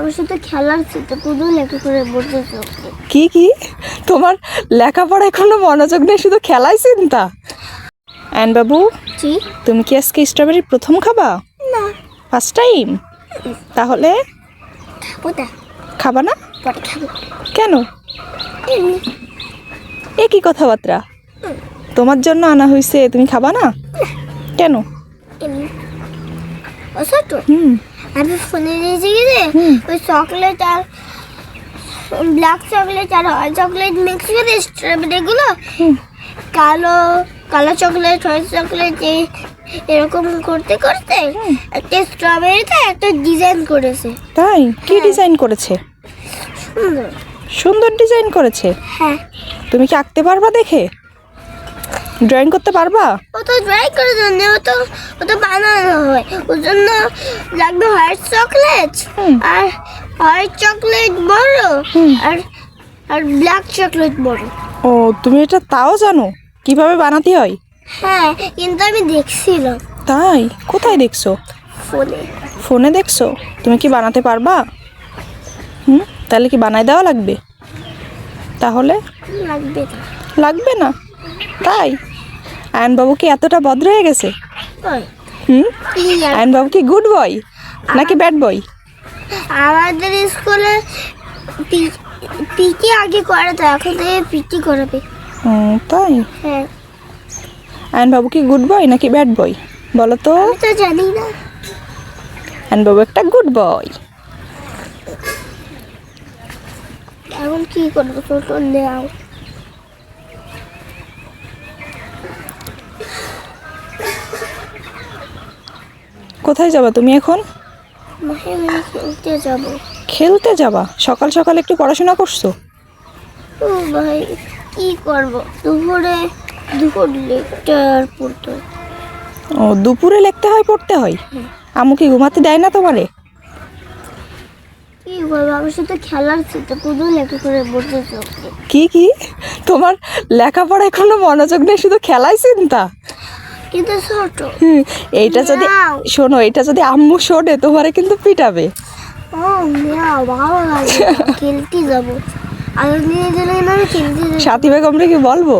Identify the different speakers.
Speaker 1: আমার সাথে খেলার চিন্তা শুধু লেখা করে বসেছো।
Speaker 2: কি কি তোমার লেখাপড়ায় কোনো মনোযোগ নেই, শুধু খেলাই চিন্তা? অ্যান বাবু,
Speaker 1: জি
Speaker 2: তুমি কি আজকে স্ট্রবেরি প্রথম খাবা?
Speaker 1: না
Speaker 2: ফার্স্ট টাইম? তাহলে
Speaker 1: ওটা
Speaker 2: খাবা না
Speaker 1: পরে খাবো
Speaker 2: কেন?
Speaker 1: এমনি
Speaker 2: এ কি কথাবার্তা? তোমার জন্য আনা হয়েছে, তুমি খাবা না কেন?
Speaker 1: এমনি বুঝছো তো
Speaker 2: হুম
Speaker 1: আমি ফোনে নিয়েছি গেছে ওই চকলেট আর ব্ল্যাক চকলেট আর হোয়াইট চকলেট মিক্স করে স্ট্রবেরিগুলো কালো কালো চকলেট হোয়াইট চকলেট এরকম করতে করতে একটা স্ট্রবেরিতে একটা ডিজাইন করেছে।
Speaker 2: তাই? কি
Speaker 1: হ্যাঁ।
Speaker 2: ডিজাইন করেছে?
Speaker 1: সুন্দর।
Speaker 2: সুন্দর ডিজাইন করেছে।
Speaker 1: হ্যাঁ
Speaker 2: তুমি কি আঁকতে পারবা দেখে? ড্রয়িং করতে পারবা?
Speaker 1: ও তো ড্রাই করে জন্য ও তো বানানো হয়, ওর জন্য লাগবে হোয়াইট চকলেট আর হোয়াইট চকলেট বড় আর আর ব্ল্যাক চকলেট বড়।
Speaker 2: ও, তুমি এটা তাও জানো কিভাবে বানাতে হয়?
Speaker 1: হ্যাঁ কিন্তু আমি দেখছিলাম
Speaker 2: তাই? কোথায় দেখছো?
Speaker 1: ফোনে।
Speaker 2: ফোনে দেখছো? তুমি কি বানাতে পারবা? তাহলে কি বানাই দেওয়া লাগবে? তাহলে
Speaker 1: লাগবে না।
Speaker 2: লাগবে না? তাই? আয়ন বাবু কি এতটা ভদ্র হয়ে গেছে?
Speaker 1: ওই, কি আর
Speaker 2: আয়ন বাবু কি গুড বয় নাকি ব্যাড বয়?
Speaker 1: আমাদের স্কুলে পিটি আগে করাতো, এখন থেকে পিটি করাবে।
Speaker 2: তাই?
Speaker 1: হ্যাঁ
Speaker 2: আয়ন বাবু কি গুড বয় নাকি ব্যাড বয় বলো তো?
Speaker 1: আমি তো জানি না।
Speaker 2: আয়ন বাবু একটা গুড বয়।
Speaker 1: এখন কি করবো? ছোট নেও
Speaker 2: কোথায় যাবা তুমি এখন?
Speaker 1: আমি খেলতে যাবো।
Speaker 2: খেলতে যাবা? সকাল সকাল একটু পড়াশোনা করছো?
Speaker 1: ও ভাই কি করবো, দুপুর লেকচার পড়তো।
Speaker 2: ও, দুপুরে লিখতে হয়, পড়তে হয়? আম্মু কি ঘুমাতে দেয় না তোমারে?
Speaker 1: কি করবো, আমার সাথে খেলার চিন্তা শুধু লেখা করে বসেছো।
Speaker 2: কি কি তোমার লেখাপড়ায় কোনো মনোযোগ নেই, শুধু খেলাই চিন্তা?
Speaker 1: কিন্তু ছোট।
Speaker 2: এইটা যদি
Speaker 1: নাও।
Speaker 2: শোনো, এটা যদি আম্মু শোনে তোমারে কিন্তু পিটাবে।
Speaker 1: ও মিয়া ভালো লাগে খেলতে যাবো। আর নিয়ে গেলে না আমি খেলতে যাবো।
Speaker 2: সাথী বেগমরে কি বলবো?